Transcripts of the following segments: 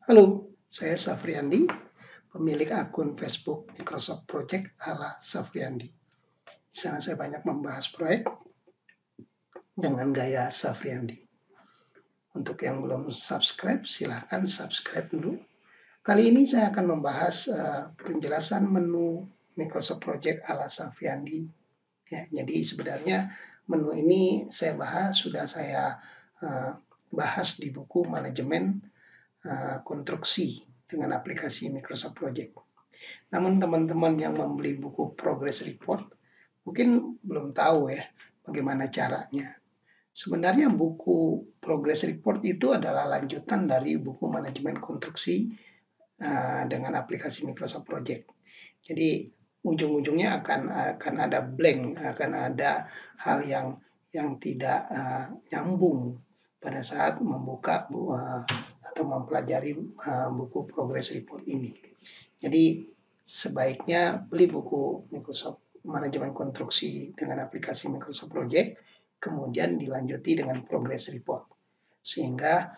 Halo, saya Safriandi, pemilik akun Facebook Microsoft Project ala Safriandi. Di sana saya banyak membahas proyek dengan gaya Safriandi. Untuk yang belum subscribe, silahkan subscribe dulu. Kali ini saya akan membahas penjelasan menu Microsoft Project ala Safriandi. Ya, jadi sebenarnya menu ini sudah saya bahas di buku manajemen konstruksi dengan aplikasi Microsoft Project. Namun teman-teman yang membeli buku Progress Report mungkin belum tahu ya bagaimana caranya. Sebenarnya buku Progress Report itu adalah lanjutan dari buku manajemen konstruksi dengan aplikasi Microsoft Project. Jadi ujung-ujungnya akan ada blank, akan ada hal yang tidak nyambung pada saat membuka atau mempelajari buku Progress Report ini. Jadi sebaiknya beli buku Microsoft Manajemen Konstruksi dengan aplikasi Microsoft Project, kemudian dilanjuti dengan Progress Report, sehingga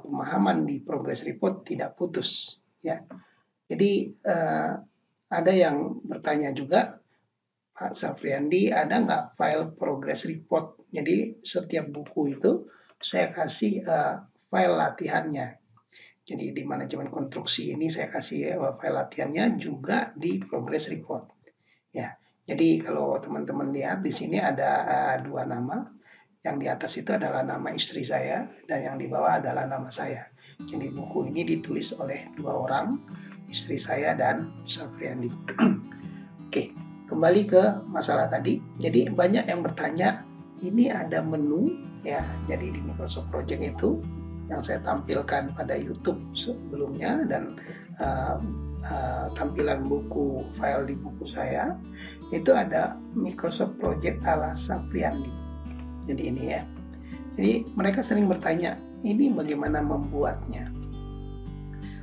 pemahaman di Progress Report tidak putus. Ya, jadi ada yang bertanya juga, Pak Safriandi, ada nggak file Progress Report? Jadi setiap buku itu saya kasih file latihannya. Jadi di manajemen konstruksi ini saya kasih file latihannya juga di Progress Report. Ya, jadi kalau teman-teman lihat di sini ada dua nama. Yang di atas itu adalah nama istri saya dan yang di bawah adalah nama saya. Jadi buku ini ditulis oleh dua orang, istri saya dan Safriandi. Oke, kembali ke masalah tadi. Jadi banyak yang bertanya, ini ada menu ya. Jadi di Microsoft Project itu yang saya tampilkan pada YouTube sebelumnya dan tampilan buku file di buku saya itu ada Microsoft Project ala Safriandi. Jadi ini ya. Jadi mereka sering bertanya, ini bagaimana membuatnya?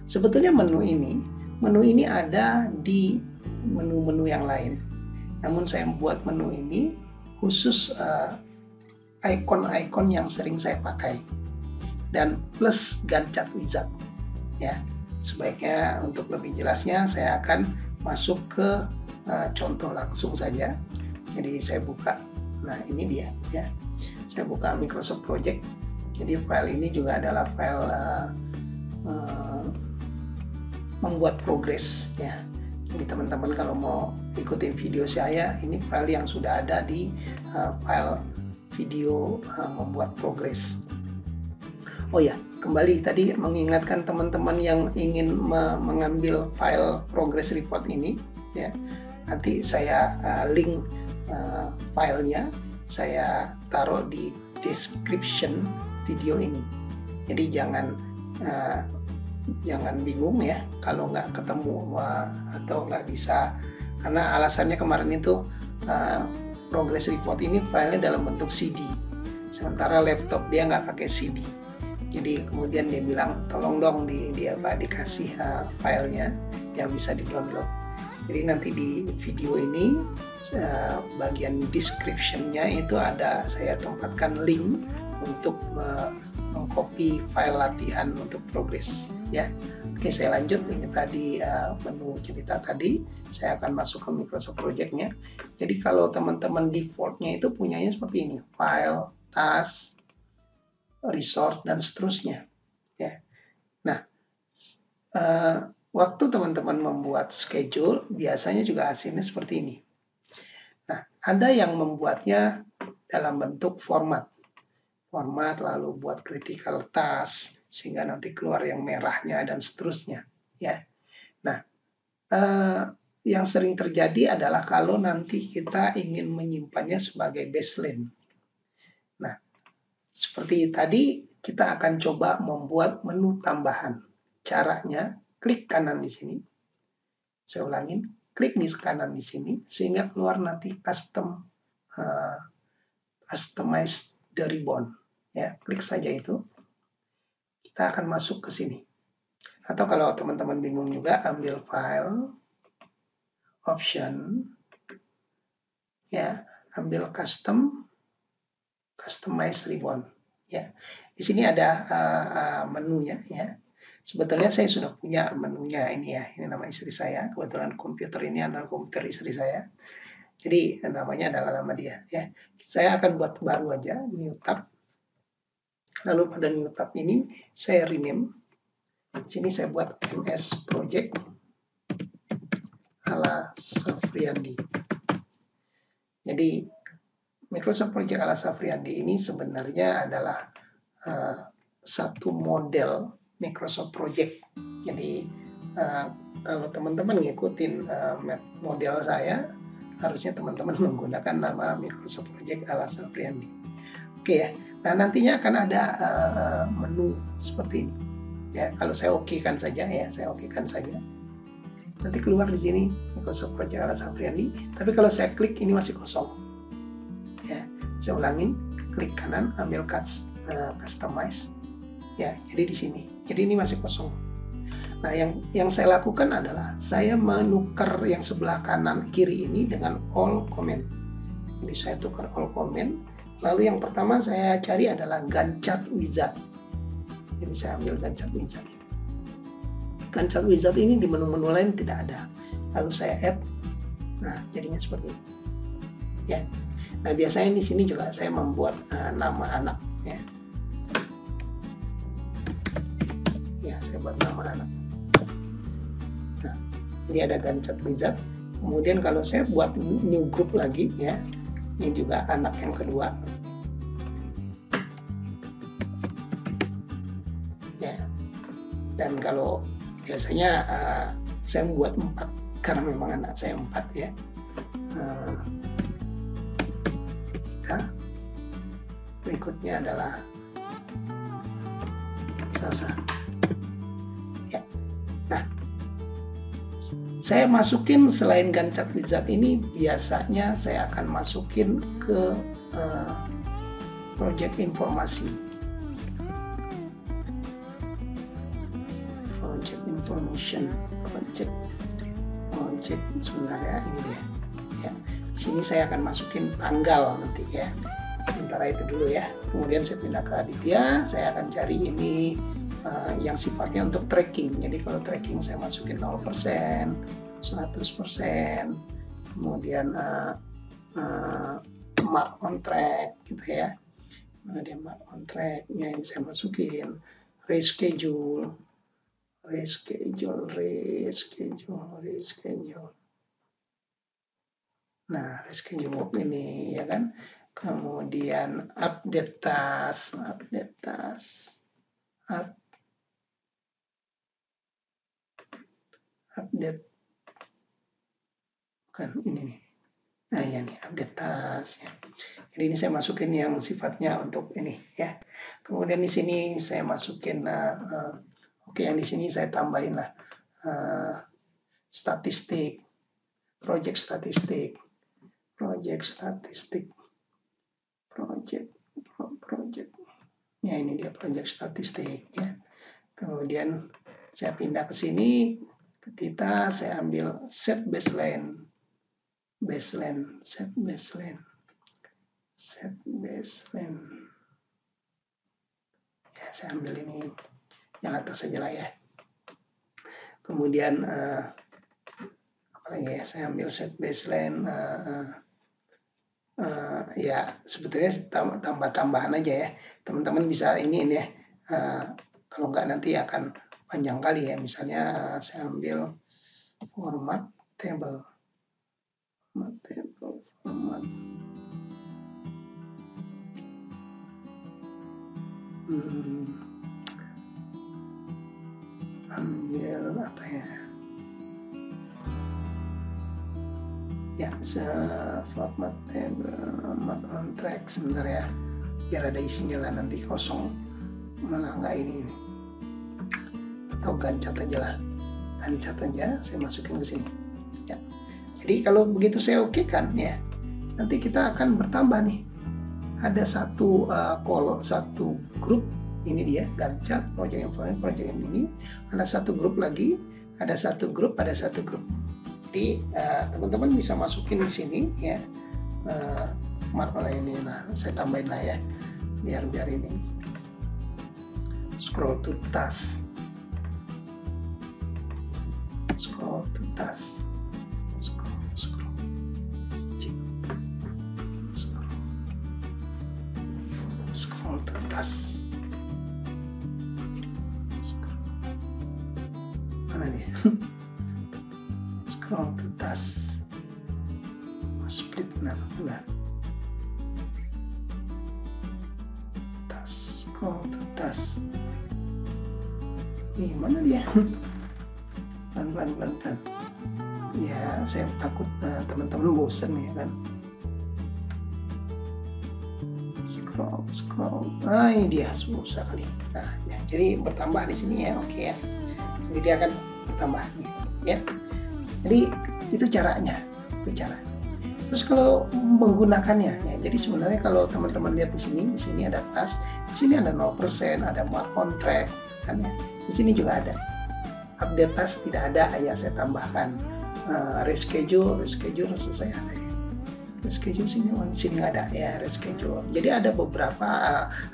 Sebetulnya menu ini ada di menu-menu yang lain. Namun saya membuat menu ini khusus ikon-ikon yang sering saya pakai dan plus Gantt chart wizard. Ya, sebaiknya untuk lebih jelasnya saya akan masuk ke contoh langsung saja. Jadi saya buka. Nah, ini dia ya. Saya buka Microsoft Project. Jadi file ini juga adalah file membuat progress ya. Jadi teman-teman kalau mau ikutin video saya, ini file yang sudah ada di file video membuat progress. Oh ya, kembali tadi mengingatkan teman-teman yang ingin mengambil file progress report ini ya. Nanti saya link filenya saya taruh di description video ini. Jadi jangan bingung ya kalau nggak ketemu atau nggak bisa, karena alasannya kemarin itu progress report ini filenya dalam bentuk CD, sementara laptop dia nggak pakai CD. Jadi kemudian dia bilang tolong dong dikasih filenya yang bisa di-download. Jadi nanti di video ini bagian description-nya itu ada saya tempatkan link untuk mengcopy file latihan untuk progress ya. Oke, saya lanjut. Ini tadi menu cerita tadi, saya akan masuk ke Microsoft Project-nya. Jadi kalau teman-teman default-nya itu punyanya seperti ini, file, task, resource dan seterusnya ya. Nah, waktu teman-teman membuat schedule biasanya juga hasilnya seperti ini. Nah, ada yang membuatnya dalam bentuk format lalu buat critical task sehingga nanti keluar yang merahnya dan seterusnya ya. Nah, yang sering terjadi adalah kalau nanti kita ingin menyimpannya sebagai baseline. Nah, seperti tadi kita akan coba membuat menu tambahan. Caranya klik kanan di sini. Saya ulangin, klik di kanan di sini sehingga keluar nanti customize the ribbon. Ya, klik saja itu. Kita akan masuk ke sini. Atau kalau teman-teman bingung juga, ambil file, option, ya, ambil customize ribbon. Ya, di sini ada menunya ya. Sebetulnya saya sudah punya menunya ini ya. Ini nama istri saya. Kebetulan komputer ini adalah komputer istri saya. Jadi namanya adalah nama dia ya. Saya akan buat baru aja, new tab. Lalu pada new tab ini saya rename. Di sini saya buat MS Project ala Safriandi. Jadi Microsoft Project ala Safriandi ini sebenarnya adalah satu model Microsoft Project. Jadi kalau teman-teman ngikutin model saya, harusnya teman-teman menggunakan nama Microsoft Project ala Safriandi. Oke ya. Nah nantinya akan ada menu seperti ini. Ya kalau saya okekan saja ya, saya okekan saja. Nanti keluar di sini Microsoft Project ala Safriandi. Tapi kalau saya klik ini masih kosong. Ya, saya ulangin, klik kanan, ambil customize. Ya, jadi di sini. Jadi ini masih kosong. Nah, yang saya lakukan adalah saya menukar yang sebelah kanan kiri ini dengan all comment. Jadi saya tukar all comment. Lalu yang pertama saya cari adalah Gantt chart wizard. Jadi saya ambil Gantt chart wizard. Gantt chart wizard ini di menu-menu lain tidak ada. Lalu saya add. Nah, jadinya seperti ini. Ya. Nah, biasanya di sini juga saya membuat nama anak ya. Ya, saya buat nama anak. Nah, ini ada Gantt chart wizard. Kemudian kalau saya buat new group lagi ya. Ini juga anak yang kedua. Ya. Dan kalau biasanya saya membuat 4 karena memang anak saya 4 ya. Berikutnya adalah Salsa. Ya. Nah, saya masukin selain Gantt chart wizard ini biasanya saya akan masukin ke project informasi. Project information, project sebentar ya, ini dia. Ya. Di sini saya akan masukin tanggal nanti ya. Sementara itu dulu ya. Kemudian saya pindah ke Aditya, saya akan cari ini yang sifatnya untuk tracking. Jadi kalau tracking saya masukin 0%, 100%, kemudian mark on track gitu ya. Kemudian mark on track-nya ini saya masukin reschedule. Nah, reschedule ini ya kan. Kemudian update task, update bukan ini nih. Nah, ya nih update task ya. Jadi ini saya masukin yang sifatnya untuk ini ya. Kemudian di sini saya masukin oke, yang di sini saya tambahin lah statistik, project statistik. Ya ini dia project statistik ya. Kemudian saya pindah ke sini, ketika saya ambil set baseline. Ya saya ambil ini yang atas saja lah ya. Kemudian apalagi ya, saya ambil set baseline. Ya sebetulnya tambah-tambahan aja ya. Teman-teman bisa ini ya. Kalau nggak nanti akan panjang kali ya. Misalnya saya ambil format table. Ambil apa ya? Ya, format table, mark on track sebentar ya, biar ada isinya lah, nanti kosong malah nggak ini. Atau Gantt chart aja lah, Gantt chart aja saya masukin ke sini. Ya, jadi kalau begitu saya oke kan ya, nanti kita akan bertambah nih. Ada satu satu grup, ini dia Gantt chart, project information, project ini. Ada satu grup lagi, ada satu grup. Jadi teman-teman bisa masukin di sini ya, marker ini. Nah, saya tambahin lah ya, biar ini scroll to task. scroll to task, scroll to task. Mana dia? Scroll to task. Split benar. Task, scroll to task. Mana dia? Pelan. Ya, saya takut teman-teman bosan ya kan. Scroll. Ini dia susah kali. Nah, ya, jadi bertambah di sini ya, oke ya. Jadi dia akan bertambah nih, ya. Jadi itu caranya, Terus kalau menggunakannya, ya, jadi sebenarnya kalau teman-teman lihat di sini ada task, di sini ada 0%, ada mark on track, kan ya. Di sini juga ada. Update task tidak ada, ya saya tambahkan. Reschedule selesai ada ya. Reschedule sini nggak ada ya, reschedule. Jadi ada beberapa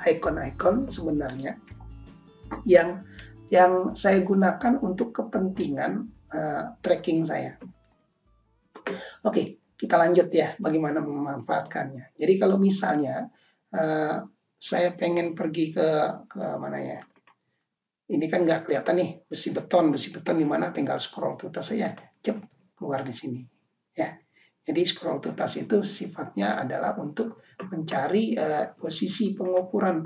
icon-icon sebenarnya yang saya gunakan untuk kepentingan tracking saya. Oke, kita lanjut ya, bagaimana memanfaatkannya. Jadi kalau misalnya saya pengen pergi ke mana ya? Ini kan nggak kelihatan nih, besi beton di mana, tinggal scroll to task saja, keluar di sini ya. Jadi scroll to task itu sifatnya adalah untuk mencari posisi pengukuran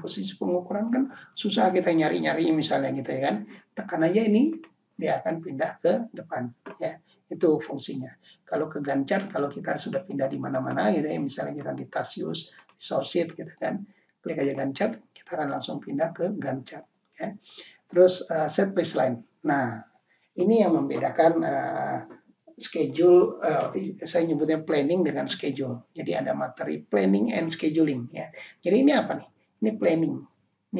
kan susah kita nyari misalnya gitu ya kan. Tekan aja ini, dia akan pindah ke depan ya. Itu fungsinya. Kalau ke Gantt chart, kalau kita sudah pindah di mana-mana gitu ya, misalnya kita di task use, resource sheet gitu kan, klik aja Gantt chart, kita akan langsung pindah ke Gantt chart ya. Terus set baseline. Nah, ini yang membedakan schedule, saya nyebutnya planning dengan schedule. Jadi ada materi planning and scheduling ya. Jadi ini apa nih? Ini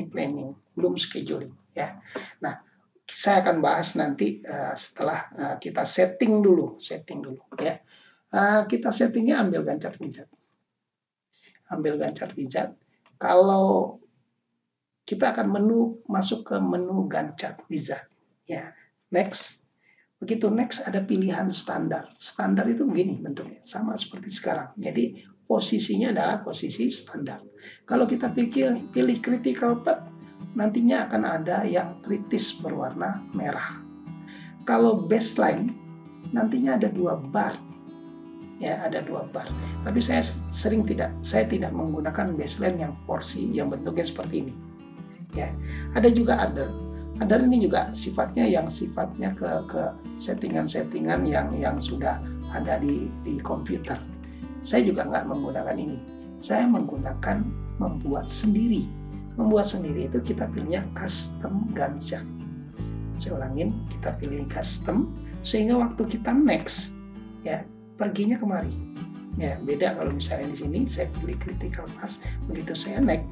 planning, belum scheduling ya. Nah, saya akan bahas nanti setelah kita setting dulu ya. Kita settingnya ambil Gantt chart wizard. Kalau kita akan masuk ke menu Gantt chart wizard ya. Next. Begitu next ada pilihan standar. Standar itu begini bentuknya, sama seperti sekarang. Jadi posisinya adalah posisi standar. Kalau kita pilih critical path, nantinya akan ada yang kritis berwarna merah. Kalau baseline, nantinya ada 2 bar. Ya, ada 2 bar. Tapi saya tidak menggunakan baseline yang porsi yang bentuknya seperti ini. Ya, ada juga other. Other ini juga sifatnya ke settingan-settingan yang sudah ada di komputer. Saya juga nggak menggunakan ini. Saya menggunakan membuat sendiri. Membuat sendiri itu kita pilihnya custom Gantt chart. Saya ulangin, kita pilih custom sehingga waktu kita next ya perginya kemari. Ya, beda kalau misalnya di sini saya pilih critical path, begitu saya next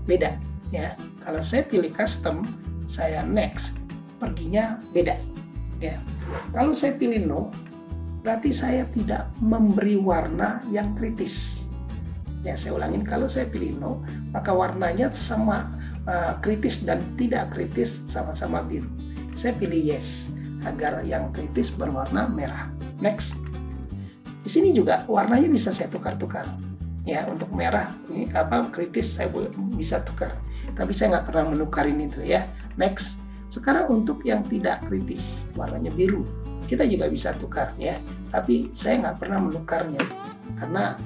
beda ya. Kalau saya pilih custom, saya next, perginya beda ya. Kalau saya pilih no, berarti saya tidak memberi warna yang kritis. Ya, saya ulangin, kalau saya pilih no, maka warnanya sama kritis dan tidak kritis sama-sama biru. Saya pilih yes, agar yang kritis berwarna merah. Next. Di sini juga warnanya bisa saya tukar-tukar. Ya, untuk merah ini kritis saya bisa tukar. Tapi saya nggak pernah menukarin itu ya. Next. Sekarang untuk yang tidak kritis, warnanya biru, kita juga bisa tukar ya. Tapi saya nggak pernah menukarnya karena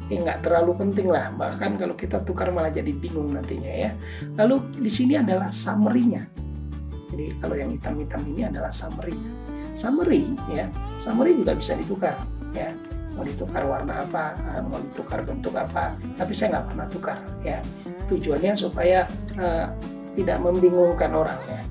nggak terlalu penting lah, bahkan kalau kita tukar malah jadi bingung nantinya ya. Lalu di sini adalah summary-nya. Jadi kalau yang hitam-hitam ini adalah summary-nya. Summary juga bisa ditukar ya. Mau ditukar warna apa, mau ditukar bentuk apa, tapi saya nggak pernah tukar ya. Tujuannya supaya tidak membingungkan orang ya.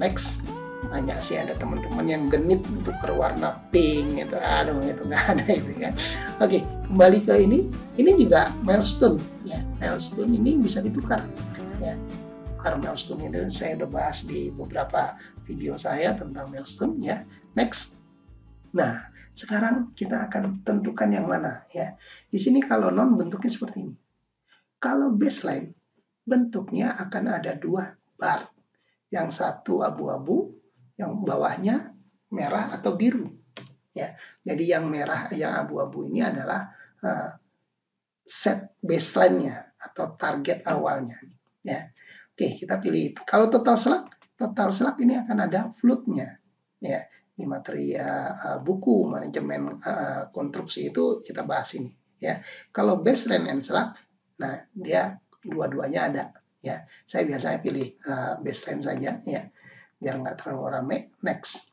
Next. Banyak sih ada teman-teman yang genit untuk warna pink itu, itu nggak ada itu kan. Oke, kembali ke ini juga milestone ya. Milestone ini bisa ditukar ya. Tukar milestone itu saya udah bahas di beberapa video saya tentang milestone ya. Next. Nah, sekarang kita akan tentukan yang mana ya. Di sini kalau non bentuknya seperti ini. Kalau baseline bentuknya akan ada 2 bar. Yang satu abu-abu, yang bawahnya merah atau biru. Ya, jadi yang merah, yang abu-abu ini adalah set baseline-nya atau target awalnya. Ya, oke, kita pilih itu. Kalau total selak ini akan ada float-nya. Ya, di materi buku manajemen konstruksi itu kita bahas ini. Ya, kalau baseline and selak, nah dia dua-duanya ada. Ya, saya biasanya pilih baseline saja. Ya, biar nggak terlalu rame. Next.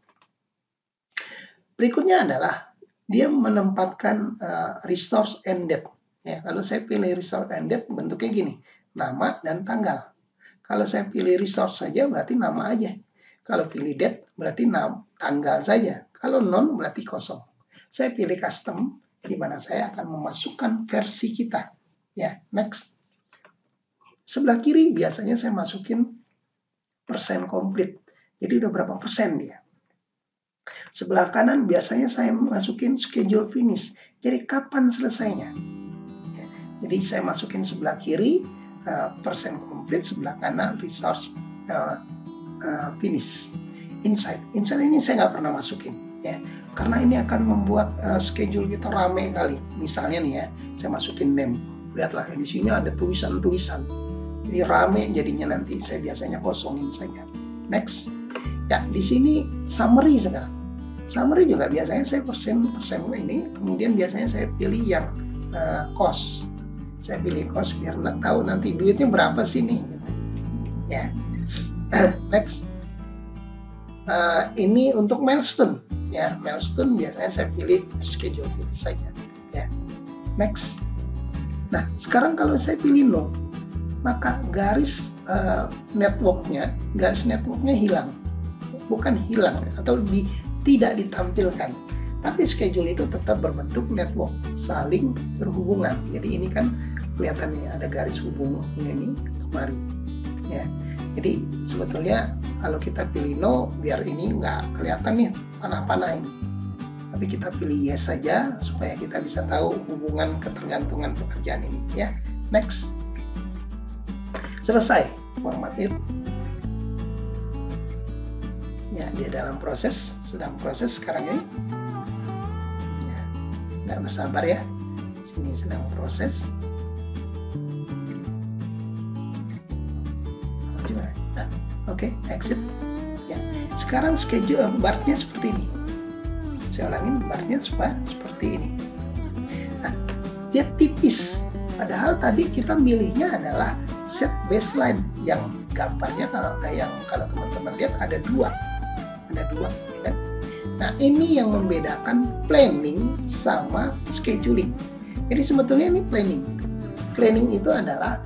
Berikutnya adalah dia menempatkan resource and date. Ya, kalau saya pilih resource and date bentuknya gini, nama dan tanggal. Kalau saya pilih resource saja berarti nama aja. Kalau pilih date berarti tanggal saja. Kalau non berarti kosong. Saya pilih custom di mana saya akan memasukkan versi kita. Ya, next. Sebelah kiri biasanya saya masukin persen komplit. Jadi udah berapa persen dia. Sebelah kanan biasanya saya masukin schedule finish. Jadi kapan selesainya. Ya, jadi saya masukin sebelah kiri persen komplit, sebelah kanan resource finish. Insight ini saya nggak pernah masukin. Ya, karena ini akan membuat schedule kita rame kali. Misalnya nih ya, saya masukin name. Lihatlah di sini ada tulisan-tulisan. Jadi rame jadinya nanti saya biasanya kosongin saja. Next. Ya, di sini summary sekarang. Summary juga biasanya saya persen ini, kemudian biasanya saya pilih yang cost. Saya pilih cost biar tahu nanti duitnya berapa sih nih. Ya. Next. Ini untuk milestone. Ya, milestone biasanya saya pilih schedule finish saja. Ya. Next. Nah, sekarang kalau saya pilih no, maka garis networknya hilang. Bukan hilang atau tidak ditampilkan, tapi schedule itu tetap berbentuk network, saling berhubungan. Jadi ini kan kelihatannya ada garis hubungnya ini kemari. Ya, jadi sebetulnya kalau kita pilih no, biar ini nggak kelihatan nih panah-panah ini. Tapi kita pilih yes saja supaya kita bisa tahu hubungan ketergantungan pekerjaan ini. Ya, next. Selesai format it. Ya, dia sedang proses sekarang ini. Ya, nggak bersabar ya. Sini sedang proses. Nah, oke, exit. Ya, sekarang schedule bar-nya seperti ini. Saya ulangin, bar-nya seperti ini. Nah, dia tipis. Padahal tadi kita milihnya adalah set baseline yang gambarnya kalau teman-teman lihat ada dua, ya kan? Nah, ini yang membedakan planning sama scheduling. Jadi sebetulnya ini planning. Planning itu adalah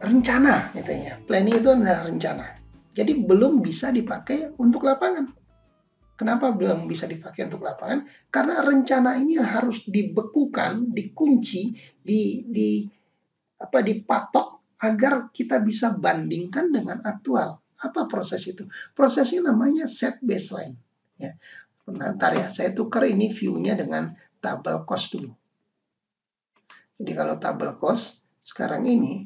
rencana, gitu ya. Planning itu adalah rencana. Jadi belum bisa dipakai untuk lapangan. Kenapa belum bisa dipakai untuk lapangan? Karena rencana ini harus dibekukan, dikunci, dipatok agar kita bisa bandingkan dengan aktual. Apa proses itu? Prosesnya namanya set baseline. Ya. Bentar ya, saya tukar ini view-nya dengan tabel cost dulu. Jadi kalau tabel cost sekarang ini,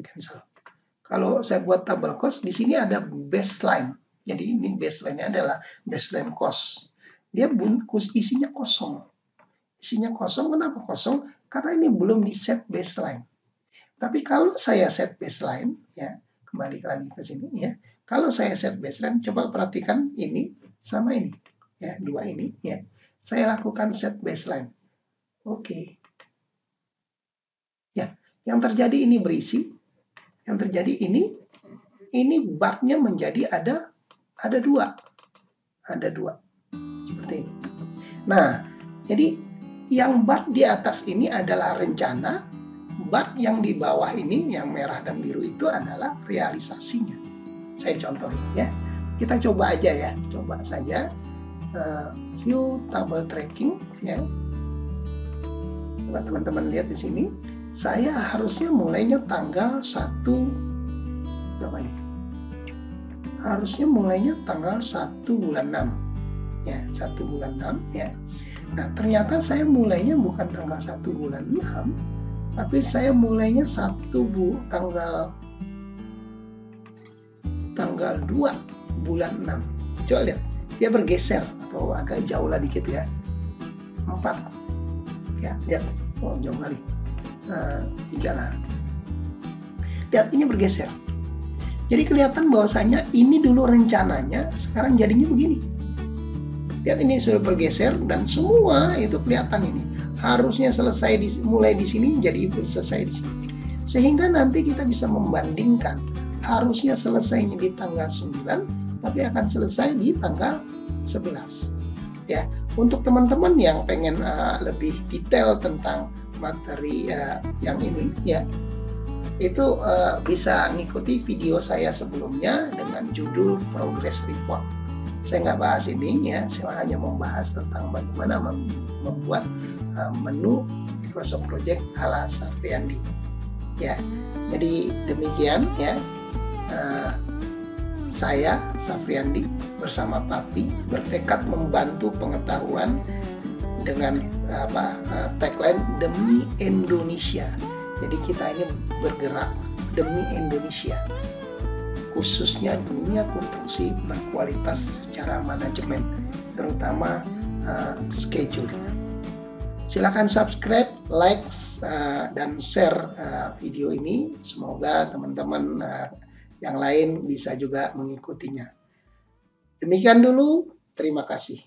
cancel. Kalau saya buat tabel cost, di sini ada baseline. Jadi ini baseline-nya adalah baseline cost. Dia bungkus isinya kosong. Isinya kosong, kenapa kosong? Karena ini belum di set baseline. Tapi kalau saya set baseline, ya kembali lagi ke sini ya. Kalau saya set baseline, coba perhatikan ini sama ini, ya dua ini, ya. Saya lakukan set baseline. Oke. Ya, yang terjadi ini berisi. Yang terjadi ini bar-nya menjadi ada dua. Ada dua. Seperti ini. Nah, jadi yang bar di atas ini adalah rencana, bar yang di bawah ini, yang merah dan biru itu adalah realisasinya. Saya contohin ya. Kita coba aja ya. Coba saja view table tracking ya. Coba teman-teman lihat di sini. Saya harusnya mulainya tanggal 1 berapa nih? Harusnya mulainya tanggal 1 bulan 6. Ya, 1 bulan 6 ya. Nah, ternyata saya mulainya bukan tanggal 1 bulan 6, tapi saya mulainya tanggal tanggal 2 bulan 6. Coba lihat, dia bergeser atau agak jauh lah dikit ya. 4. Ya, lihat. Oh, jauh kali. 3 lah. Lihat, ini bergeser. Jadi kelihatan bahwasanya ini dulu rencananya, sekarang jadinya begini. Lihat, ini sudah bergeser dan semua itu kelihatan ini. Harusnya selesai mulai di sini, jadi selesai di sini. Sehingga nanti kita bisa membandingkan. Harusnya selesainya di tanggal 9, tapi akan selesai di tanggal 11. Ya, untuk teman-teman yang pengen lebih detail tentang materi yang ini, ya, itu bisa ngikuti video saya sebelumnya dengan judul Progress Report. Saya nggak bahas ini ya, saya hanya membahas tentang bagaimana membuat menu Microsoft Project ala Safriandi. Ya, jadi demikian ya. Saya Safriandi bersama Papi bertekad membantu pengetahuan dengan tagline demi Indonesia. Jadi kita ini bergerak demi Indonesia, khususnya dunia konstruksi berkualitas secara manajemen, terutama schedule. Silakan subscribe, like, dan share video ini. Semoga teman-teman yang lain bisa juga mengikutinya. Demikian dulu, terima kasih.